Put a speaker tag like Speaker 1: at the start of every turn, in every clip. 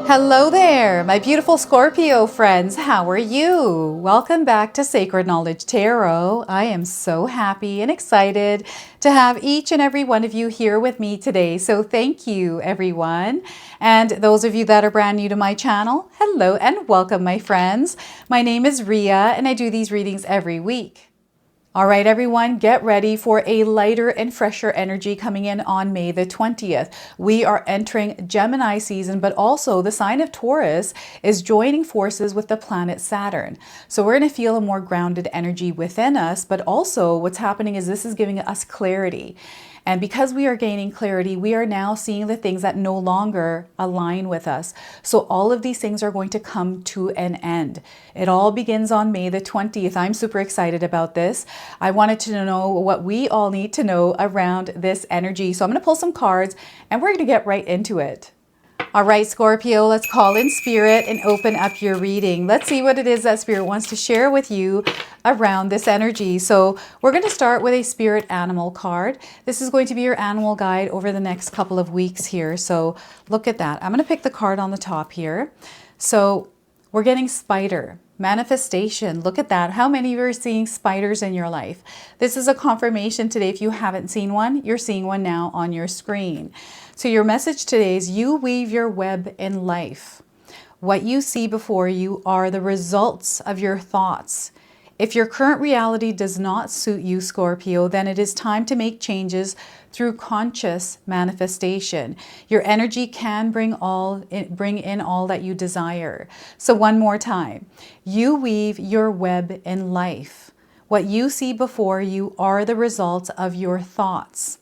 Speaker 1: Hello there, my beautiful Scorpio friends. How are you? Welcome back to Sacred Knowledge Tarot. I am so happy and excited to have each and every one of you here with me today. So thank you, everyone. And those of you that are brand new to my channel, hello and welcome, my friends. My name is Ria and I do these readings every week. All right, everyone, get ready for a lighter and fresher energy coming in on May the 20th. We are entering Gemini season, but also the sign of Taurus is joining forces with the planet Saturn. So we're going to feel a more grounded energy within us, but also what's happening is this is giving us clarity. And because we are gaining clarity, we are now seeing the things that no longer align with us. So all of these things are going to come to an end. It all begins on May the 20th. I'm super excited about this. I wanted to know what we all need to know around this energy. So I'm going to pull some cards and we're going to get right into it. All right, Scorpio, let's call in Spirit and open up your reading. Let's see what it is that Spirit wants to share with you around this energy. So we're going to start with a Spirit Animal card. This is going to be your animal guide over the next couple of weeks here. So look at that. I'm going to pick the card on the top here. So we're getting Spider. Manifestation. Look at that. How many of you are seeing spiders in your life? This is a confirmation today. If you haven't seen one, you're seeing one now on your screen. So your message today is you weave your web in life. What you see before you are the results of your thoughts. If your current reality does not suit you, Scorpio, then it is time to make changes through conscious manifestation. Your energy can bring in all that you desire. So one more time, you weave your web in life. What you see before you are the results of your thoughts.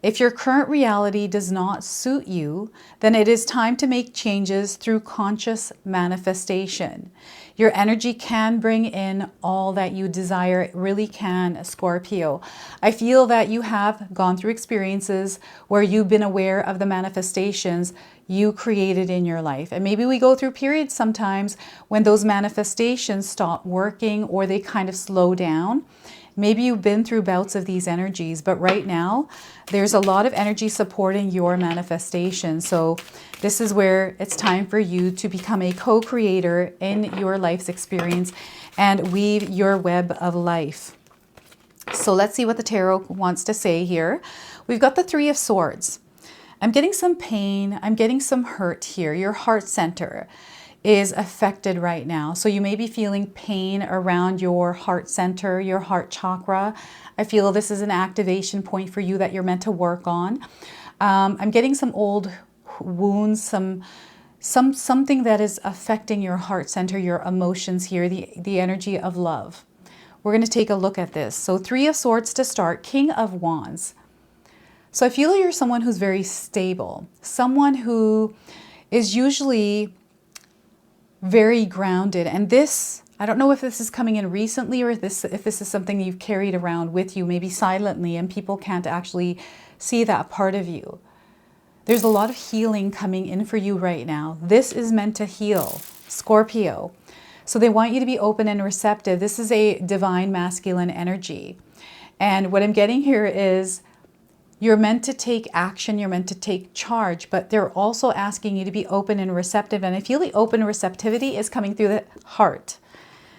Speaker 1: If your current reality does not suit you, then it is time to make changes through conscious manifestation. Your energy can bring in all that you desire. It really can, Scorpio. I feel that you have gone through experiences where you've been aware of the manifestations you created in your life. And maybe we go through periods sometimes when those manifestations stop working or they kind of slow down. Maybe you've been through bouts of these energies, but right now there's a lot of energy supporting your manifestation. So this is where it's time for you to become a co-creator in your life's experience and weave your web of life. So let's see what the tarot wants to say here. We've got the Three of Swords. I'm getting some pain. I'm getting some hurt here. Your heart center is affected right now. So you may be feeling pain around your heart center, your heart chakra. I feel this is an activation point for you that you're meant to work on. I'm getting some old wounds, something that is affecting your heart center, your emotions here, the energy of love. We're going to take a look at this. So Three of Swords to start, King of Wands. So I feel you're someone who's very stable, someone who is usually very grounded. And this, I don't know if this is coming in recently or if this is something you've carried around with you, maybe silently, and people can't actually see that part of you. There's a lot of healing coming in for you right now. This is meant to heal, Scorpio. So they want you to be open and receptive. This is a divine masculine energy. And what I'm getting here is you're meant to take action, you're meant to take charge, but they're also asking you to be open and receptive. And I feel the open receptivity is coming through the heart.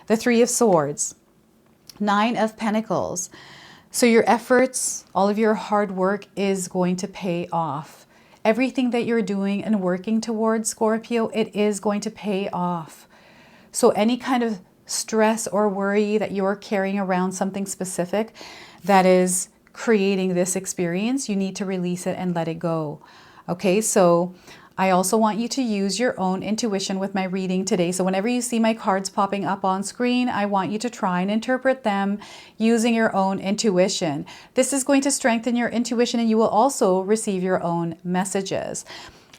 Speaker 1: The Three of Swords, Nine of Pentacles. So your efforts, all of your hard work is going to pay off. Everything that you're doing and working towards, Scorpio, it is going to pay off. So any kind of stress or worry that you're carrying around something specific that is creating this experience, you need to release it and let it go. Okay, so I also want you to use your own intuition with my reading today. So whenever you see my cards popping up on screen, I want you to try and interpret them using your own intuition. This is going to strengthen your intuition and you will also receive your own messages.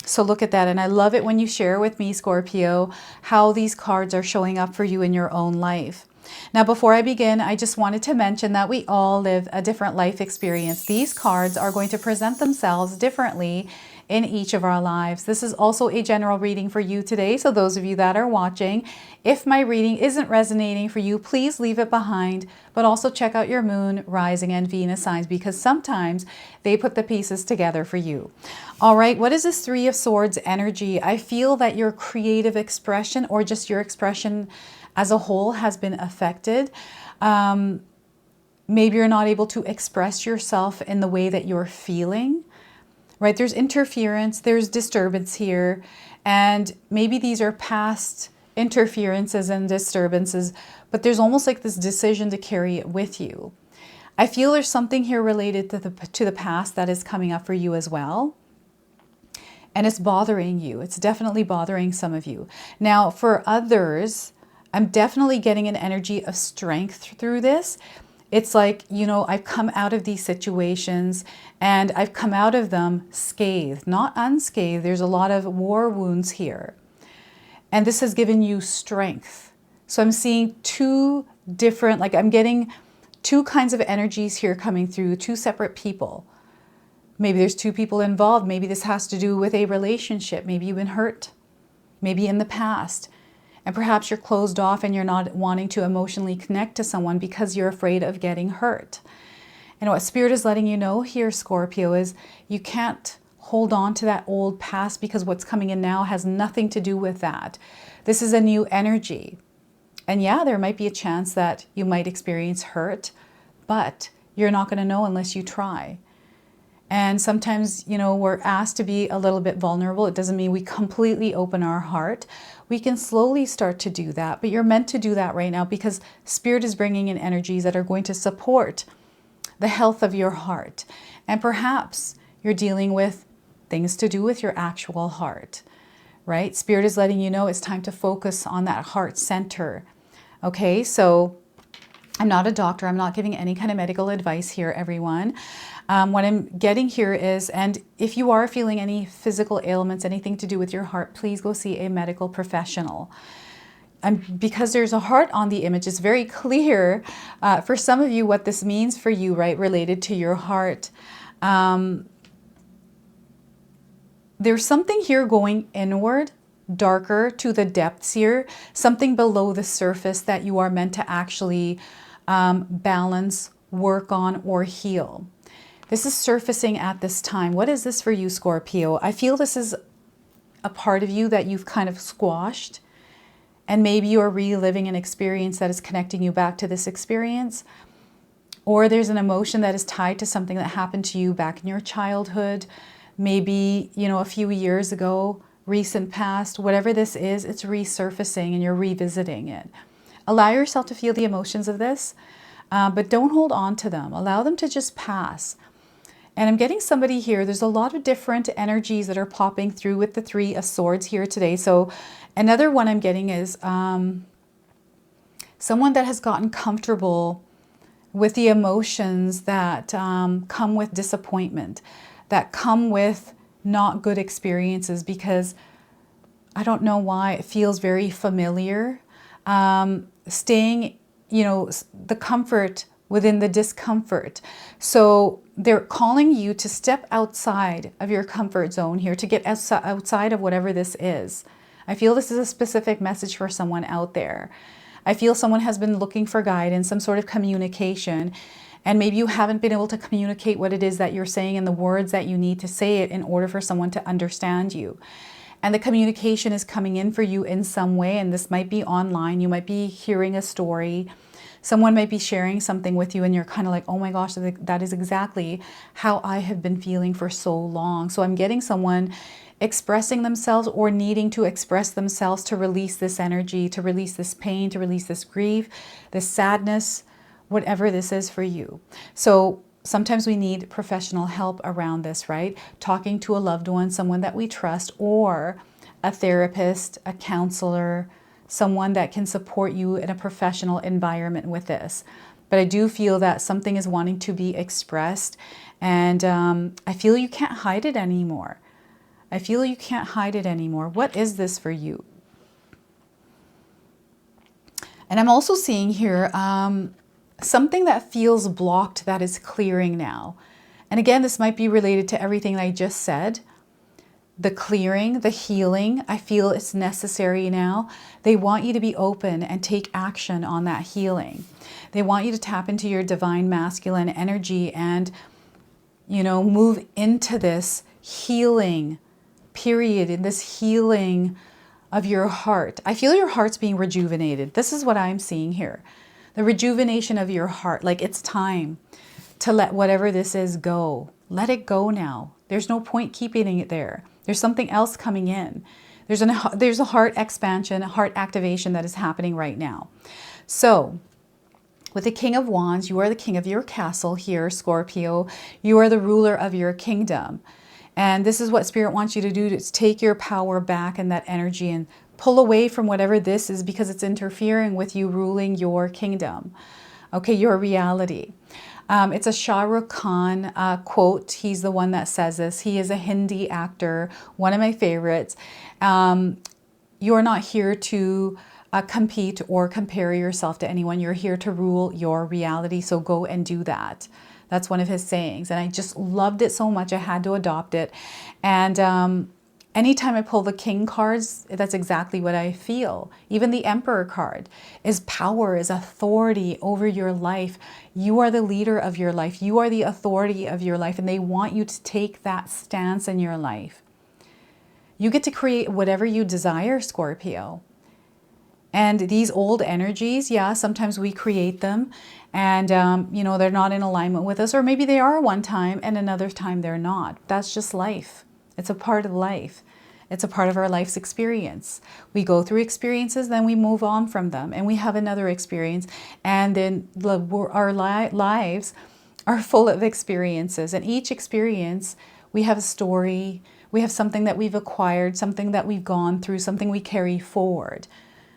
Speaker 1: So look at that. And I love it when you share with me, Scorpio, how these cards are showing up for you in your own life. Now, before I begin, I just wanted to mention that we all live a different life experience. These cards are going to present themselves differently in each of our lives. This is also a general reading for you today. So those of you that are watching, if my reading isn't resonating for you, please leave it behind, but also check out your moon, rising, and Venus signs, because sometimes they put the pieces together for you. All right, what is this Three of Swords energy? I feel that your creative expression, or just your expression as a whole, has been affected. Maybe you're not able to express yourself in the way that you're feeling, right? There's interference, there's disturbance here, and maybe these are past interferences and disturbances, but there's almost like this decision to carry it with you. I feel there's something here related to the past that is coming up for you as well. And it's bothering you. It's definitely bothering some of you. Now, for others, I'm definitely getting an energy of strength through this. It's like, you know, I've come out of these situations and I've come out of them scathed, not unscathed. There's a lot of war wounds here. And this has given you strength. So I'm seeing two different, like I'm getting two kinds of energies here coming through, two separate people. Maybe there's two people involved. Maybe this has to do with a relationship. Maybe you've been hurt, maybe in the past. And perhaps you're closed off and you're not wanting to emotionally connect to someone because you're afraid of getting hurt. And what Spirit is letting you know here, Scorpio, is you can't hold on to that old past, because what's coming in now has nothing to do with that. This is a new energy. And yeah, there might be a chance that you might experience hurt, but you're not going to know unless you try. And sometimes, you know, we're asked to be a little bit vulnerable. It doesn't mean we completely open our heart. We can slowly start to do that, but you're meant to do that right now, because Spirit is bringing in energies that are going to support the health of your heart. And perhaps you're dealing with things to do with your actual heart, right? Spirit is letting you know it's time to focus on that heart center. Okay, so I'm not a doctor. I'm not giving any kind of medical advice here, everyone. What I'm getting here is, and if you are feeling any physical ailments, anything to do with your heart, please go see a medical professional. Because there's a heart on the image, it's very clear for some of you what this means for you, right, related to your heart. There's something here going inward, darker, to the depths here, something below the surface that you are meant to actually balance, work on, or heal. This is surfacing at this time. What is this for you, Scorpio? I feel this is a part of you that you've kind of squashed, and maybe you're reliving an experience that is connecting you back to this experience, or there's an emotion that is tied to something that happened to you back in your childhood, maybe, you know, a few years ago, recent past. Whatever this is, it's resurfacing and you're revisiting it. Allow yourself to feel the emotions of this, but don't hold on to them. Allow them to just pass. And I'm getting somebody here. There's a lot of different energies that are popping through with the Three of Swords here today. So another one I'm getting is someone that has gotten comfortable with the emotions that come with disappointment, that come with not good experiences, because I don't know why it feels very familiar. Staying, you know, the comfort within the discomfort. So they're calling you to step outside of your comfort zone here, to get outside of whatever this is. I feel this is a specific message for someone out there. I feel someone has been looking for guidance, some sort of communication, and maybe you haven't been able to communicate what it is that you're saying in the words that you need to say it in order for someone to understand you. And the communication is coming in for you in some way, and this might be online. You might be hearing a story. Someone might be sharing something with you and you're kind of like, oh my gosh, that is exactly how I have been feeling for so long. So I'm getting someone expressing themselves or needing to express themselves to release this energy, to release this pain, to release this grief, this sadness, whatever this is for you. So sometimes we need professional help around this, right? Talking to a loved one, someone that we trust, or a therapist, a counselor, someone that can support you in a professional environment with this. But I do feel that something is wanting to be expressed, and I feel you can't hide it anymore. I feel you can't hide it anymore. What is this for you? And I'm also seeing here something that feels blocked that is clearing now. And again, this might be related to everything I just said. the clearing, the healing. I feel it's necessary now. They want you to be open and take action on that healing. They want you to tap into your divine masculine energy and, you know, move into this healing period, in this healing of your heart. I feel your heart's being rejuvenated. This is what I'm seeing here. The rejuvenation of your heart. Like, it's time to let whatever this is go. Let it go now. There's no point keeping it there. There's something else coming in. There's a heart expansion, a heart activation that is happening right now. So, with the King of Wands, you are the king of your castle here, Scorpio. You are the ruler of your kingdom. And this is what Spirit wants you to do, to take your power back and that energy and pull away from whatever this is, because it's interfering with you ruling your kingdom. Okay, your reality. It's a Shah Rukh Khan quote. He's the one that says this. He is a Hindi actor, one of my favorites. You're not here to compete or compare yourself to anyone. You're here to rule your reality. So go and do that. That's one of his sayings. And I just loved it so much. I had to adopt it. And anytime I pull the king cards, that's exactly what I feel. Even the emperor card is power, is authority over your life. You are the leader of your life. You are the authority of your life. And they want you to take that stance in your life. You get to create whatever you desire, Scorpio. And these old energies, yeah, sometimes we create them and, you know, they're not in alignment with us, or maybe they are one time and another time they're not. That's just life. It's a part of life. It's a part of our life's experience. We go through experiences, then we move on from them and we have another experience. And then our lives are full of experiences, and each experience, we have a story, we have something that we've acquired, something that we've gone through, something we carry forward.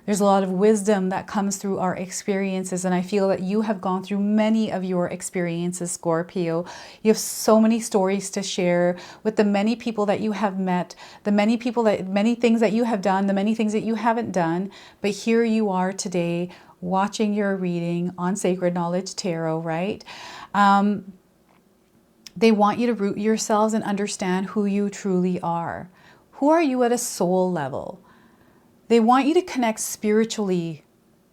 Speaker 1: There's a lot of wisdom that comes through our experiences, and I feel that you have gone through many of your experiences, Scorpio. You have so many stories to share with the many people that you have met, the many things that you have done, the many things that you haven't done. But here you are today watching your reading on Sacred Knowledge Tarot, right? They want you to root yourselves and understand who you truly are. Who are you at a soul level? They want you to connect spiritually,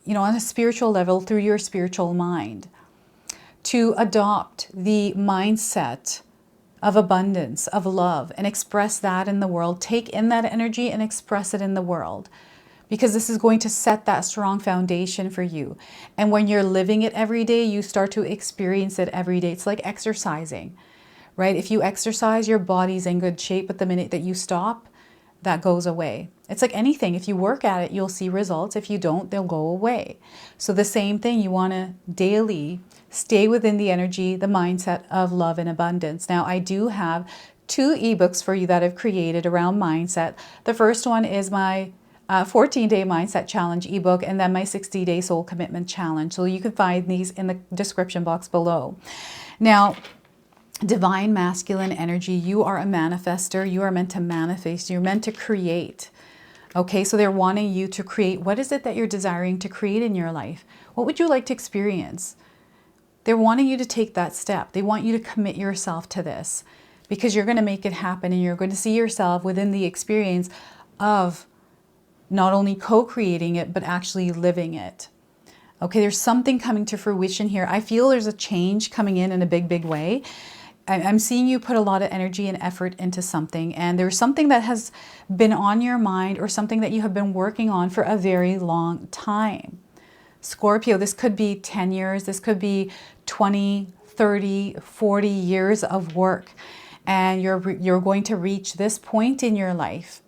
Speaker 1: you know, on a spiritual level through your spiritual mind, to adopt the mindset of abundance, of love, and express that in the world. Take in that energy and express it in the world, because this is going to set that strong foundation for you. And when you're living it every day, you start to experience it every day. It's like exercising, right? If you exercise, your body's in good shape, but the minute that you stop, that goes away. It's like anything. If you work at it, you'll see results. If you don't, they'll go away. So the same thing, you want to daily stay within the energy, the mindset of love and abundance. Now, I do have 2 ebooks for you that I've created around mindset. The first one is my 14-day mindset challenge ebook, and then my 60-day soul commitment challenge. So you can find these in the description box below. Now, divine masculine energy, you are a manifester. You are meant to manifest. You're meant to create. Okay, so they're wanting you to create. What is it that you're desiring to create in your life? What would you like to experience? They're wanting you to take that step. They want you to commit yourself to this, because you're going to make it happen, and you're going to see yourself within the experience of not only co-creating it, but actually living it. Okay, there's something coming to fruition here. I feel there's a change coming in a big, big way. I'm seeing you put a lot of energy and effort into something, and there's something that has been on your mind, or something that you have been working on for a very long time. Scorpio, this could be 10 years, this could be 20, 30, 40 years of work, and you're going to reach this point in your life.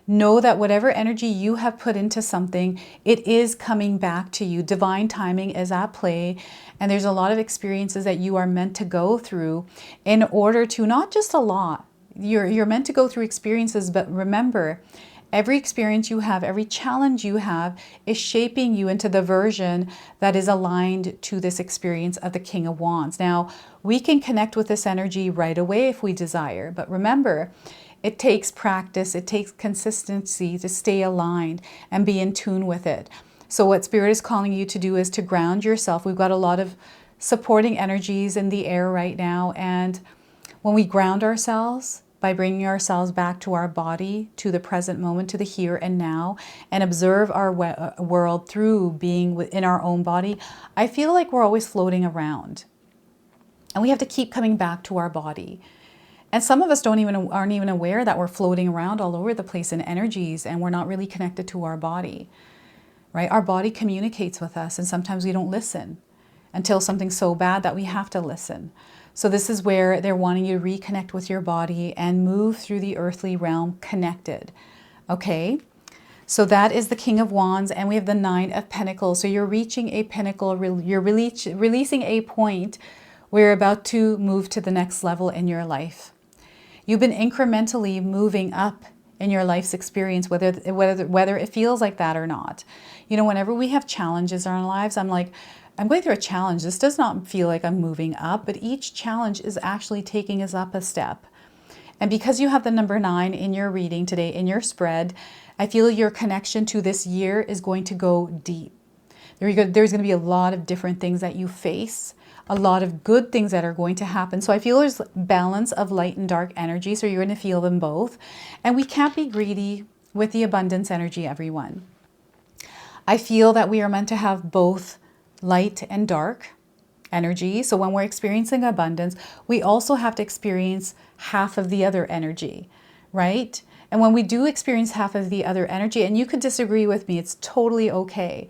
Speaker 1: Know that whatever energy you have put into something, it is coming back to you. Divine timing is at play, and there's a lot of experiences that you are meant to go through in order to, not just a lot, you're meant to go through experiences, but remember, every experience you have, every challenge you have is shaping you into the version that is aligned to this experience of the King of Wands. Now, we can connect with this energy right away if we desire, but remember, it takes practice, it takes consistency to stay aligned and be in tune with it. So what Spirit is calling you to do is to ground yourself. We've got a lot of supporting energies in the air right now, and when we ground ourselves, by bringing ourselves back to our body, to the present moment, to the here and now, and observe our world through being within our own body, I feel like we're always floating around. And we have to keep coming back to our body. And some of us aren't even aware that we're floating around all over the place in energies, and we're not really connected to our body, right? Our body communicates with us, and sometimes we don't listen until something's so bad that we have to listen. So this is where they're wanting you to reconnect with your body and move through the earthly realm connected. Okay? So that is the King of Wands, and we have the Nine of Pentacles. So you're reaching a pinnacle, you're releasing a point where you're about to move to the next level in your life. You've been incrementally moving up in your life's experience, whether it feels like that or not. You know, whenever we have challenges in our lives, I'm like, I'm going through a challenge. This does not feel like I'm moving up, but each challenge is actually taking us up a step. And because you have the number 9 in your reading today, in your spread, I feel your connection to this year is going to go deep. There's going to be a lot of different things that you face, a lot of good things that are going to happen. So I feel there's balance of light and dark energy, so you're going to feel them both. And we can't be greedy with the abundance energy, everyone. I feel that we are meant to have both light and dark energy. So when we're experiencing abundance, we also have to experience half of the other energy, right? And when we do experience half of the other energy, and you could disagree with me, it's totally okay.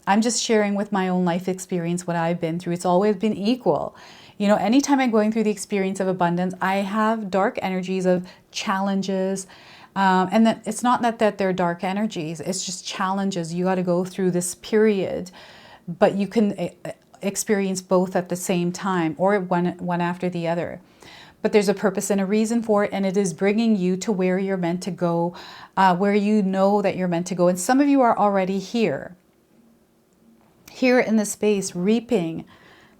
Speaker 1: I'm just sharing with my own life experience what I've been through. It's always been equal. You know, anytime I'm going through the experience of abundance, I have dark energies of challenges. And that it's not that they're dark energies, it's just challenges. You got to go through this period, but you can experience both at the same time, or one after the other. But there's a purpose and a reason for it, and it is bringing you to where you're meant to go, where you know that you're meant to go. And some of you are already here in this space, reaping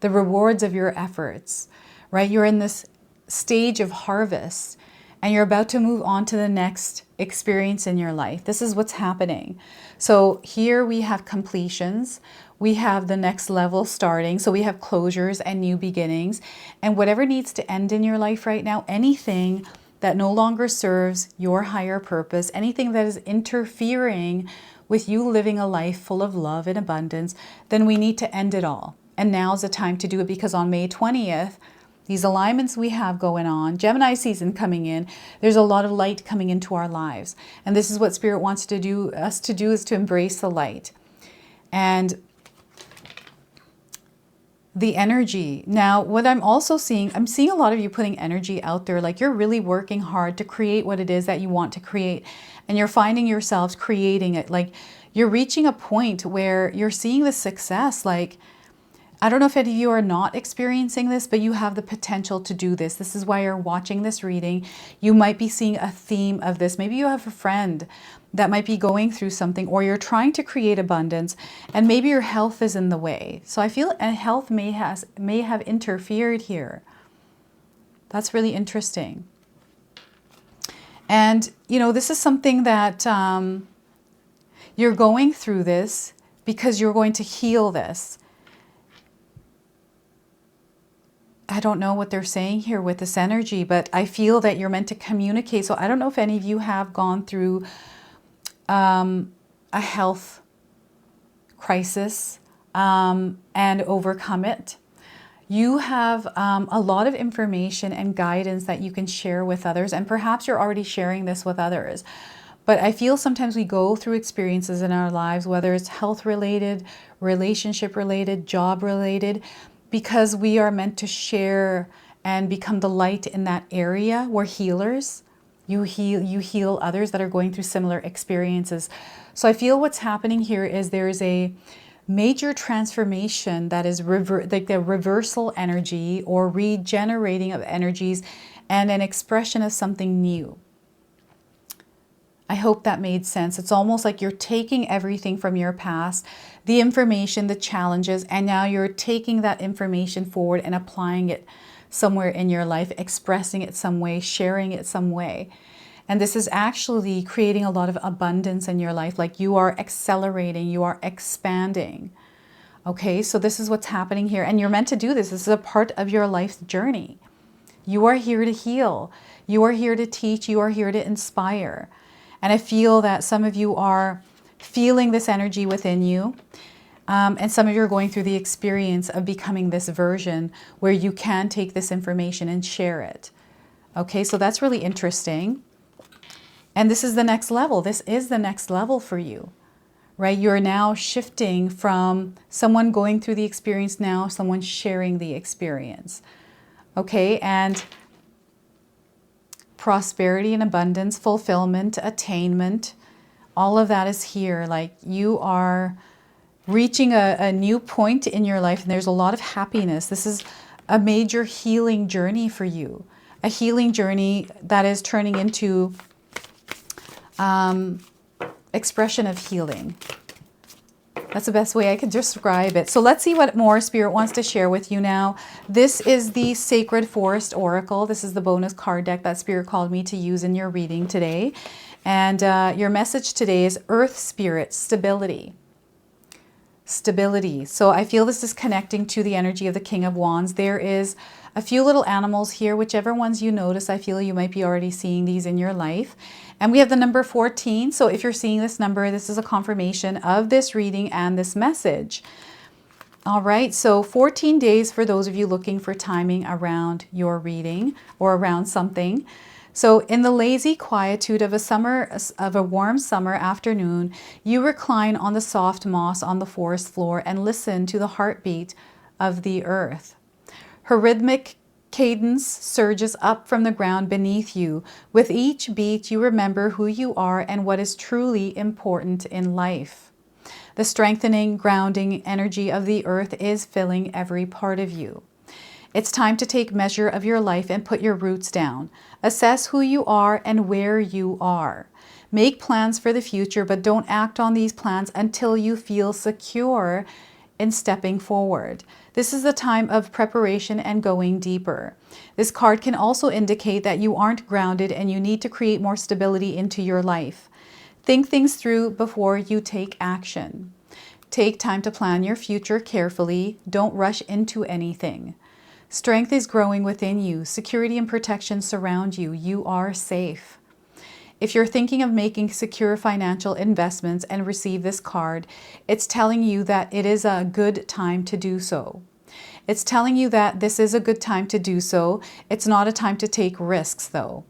Speaker 1: the rewards of your efforts, right? You're in this stage of harvest, and you're about to move on to the next experience in your life. This is what's happening. So here we have completions. We have the next level starting. So we have closures and new beginnings. And whatever needs to end in your life right now, anything that no longer serves your higher purpose, anything that is interfering with you living a life full of love and abundance, then we need to end it all. And now's the time to do it, because on May 20th, these alignments we have going on, Gemini season coming in, there's a lot of light coming into our lives. And this is what Spirit wants us to do is to embrace the light. And the energy. Now, what I'm also seeing, I'm seeing a lot of you putting energy out there, like you're really working hard to create what it is that you want to create. And you're finding yourselves creating it. Like you're reaching a point where you're seeing the success. Like, I don't know if any of you are not experiencing this, but you have the potential to do this. This is why you're watching this reading. You might be seeing a theme of this. Maybe you have a friend that might be going through something, or you're trying to create abundance, and maybe your health is in the way. So I feel health may have interfered here. That's really interesting. And, you know, this is something that you're going through this because you're going to heal this. I don't know what they're saying here with this energy, but I feel that you're meant to communicate. So I don't know if any of you have gone through a health crisis and overcome it. You have a lot of information and guidance that you can share with others, and perhaps you're already sharing this with others. But I feel sometimes we go through experiences in our lives, whether it's health related, relationship related, job related, because we are meant to share and become the light in that area. We're healers. You heal others that are going through similar experiences. So I feel what's happening here is there is a major transformation that is like the reversal energy or regenerating of energies and an expression of something new. I hope that made sense. It's almost like you're taking everything from your past, the information, the challenges, and now you're taking that information forward and applying it somewhere in your life, expressing it some way, sharing it some way. And this is actually creating a lot of abundance in your life. Like you are accelerating, you are expanding. Okay, so this is what's happening here. And you're meant to do this. This is a part of your life's journey. You are here to heal. You are here to teach. You are here to inspire. And I feel that some of you are feeling this energy within you. And some of you are going through the experience of becoming this version where you can take this information and share it. Okay, so that's really interesting. And this is the next level. This is the next level for you, right? You're now shifting from someone going through the experience now, someone sharing the experience. Okay, and prosperity and abundance, fulfillment, attainment, all of that is here. Like you are reaching a new point in your life and there's a lot of happiness. This is a major healing journey for you. A healing journey that is turning into expression of healing. That's the best way I could describe it. So let's see what more Spirit wants to share with you now. This is the Sacred Forest Oracle. This is the bonus card deck that Spirit called me to use in your reading today. And your message today is Earth Spirit, stability. Stability. So I feel this is connecting to the energy of the King of Wands. There is a few little animals here, whichever ones you notice. I feel you might be already seeing these in your life. And we have the number 14. So if you're seeing this number, this is a confirmation of this reading and this message. All right, so 14 days for those of you looking for timing around your reading or around something. So in the lazy quietude of a warm summer afternoon, you recline on the soft moss on the forest floor and listen to the heartbeat of the earth. Her rhythmic cadence surges up from the ground beneath you. With each beat, you remember who you are and what is truly important in life. The strengthening, grounding energy of the earth is filling every part of you. It's time to take measure of your life and put your roots down. Assess who you are and where you are. Make plans for the future, but don't act on these plans until you feel secure in stepping forward. This is the time of preparation and going deeper. This card can also indicate that you aren't grounded and you need to create more stability into your life. Think things through before you take action. Take time to plan your future carefully. Don't rush into anything. Strength is growing within you. Security and protection surround you. You are safe. If you're thinking of making secure financial investments and receive this card, it's telling you that it is a good time to do so. It's telling you that this is a good time to do so. It's not a time to take risks, though.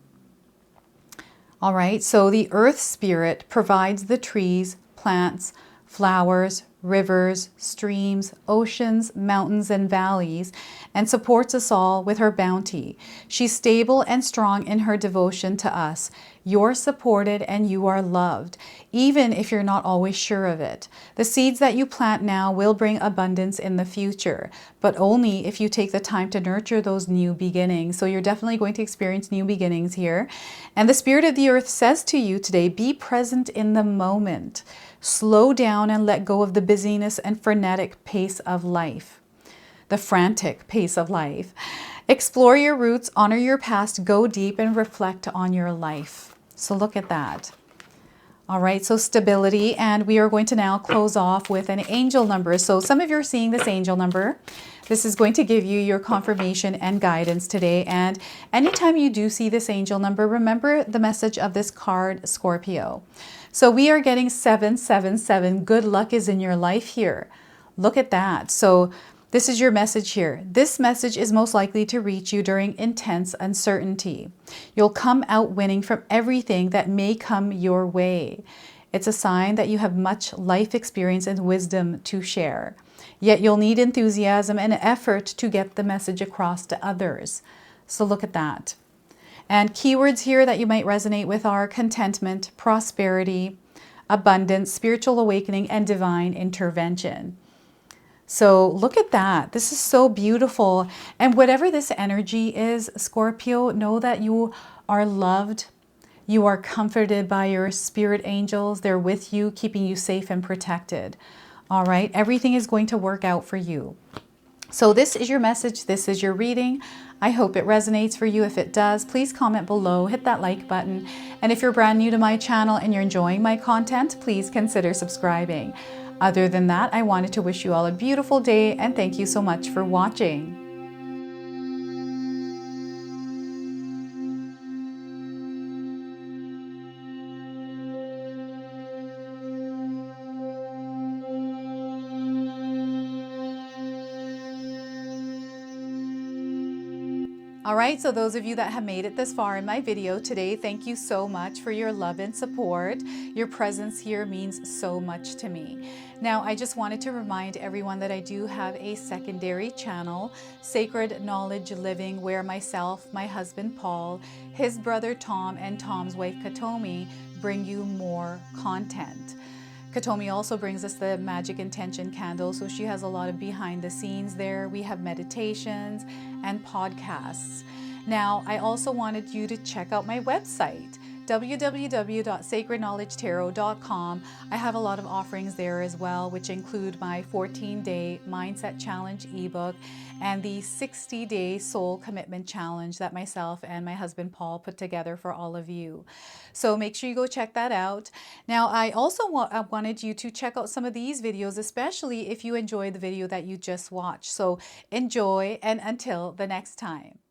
Speaker 1: All right, so the Earth Spirit provides the trees, plants, flowers, rivers, streams, oceans, mountains, and valleys, and supports us all with her bounty. She's stable and strong in her devotion to us. You're supported and you are loved, even if you're not always sure of it. The seeds that you plant now will bring abundance in the future, but only if you take the time to nurture those new beginnings. So you're definitely going to experience new beginnings here. And the Spirit of the Earth says to you today, be present in the moment. Slow down and let go of the busyness and frenetic pace of life. The frantic pace of life. Explore your roots, honor your past, go deep, and reflect on your life. So look at that. All right, so stability, and we are going to now close off with an angel number. So some of you are seeing this angel number. This is going to give you your confirmation and guidance today. And anytime you do see this angel number, remember the message of this card, Scorpio. So we are getting 777. Good luck is in your life here. Look at that. So this is your message here. This message is most likely to reach you during intense uncertainty. You'll come out winning from everything that may come your way. It's a sign that you have much life experience and wisdom to share. Yet you'll need enthusiasm and effort to get the message across to others. So look at that. And keywords here that you might resonate with are contentment, prosperity, abundance, spiritual awakening, and divine intervention. So look at that. This is so beautiful. And whatever this energy is, Scorpio, know that you are loved. You are comforted by your spirit angels. They're with you, keeping you safe and protected. All right. Everything is going to work out for you. So this is your message. This is your reading. I hope it resonates for you. If it does, please comment below, hit that like button. And if you're brand new to my channel and you're enjoying my content, please consider subscribing. Other than that, I wanted to wish you all a beautiful day and thank you so much for watching. All right, so those of you that have made it this far in my video today, thank you so much for your love and support. Your presence here means so much to me. Now, I just wanted to remind everyone that I do have a secondary channel, Sacred Knowledge Living, where myself, my husband Paul, his brother Tom, and Tom's wife Katomi bring you more content. Katomi also brings us the Magic Intention candle, so she has a lot of behind the scenes there. We have meditations and podcasts. Now, I also wanted you to check out my website, www.sacredknowledgetarot.com. I have a lot of offerings there as well, which include my 14-day Mindset Challenge ebook and the 60-day Soul Commitment Challenge that myself and my husband Paul put together for all of you. So make sure you go check that out. Now, I also wanted you to check out some of these videos, especially if you enjoyed the video that you just watched. So enjoy, and until the next time.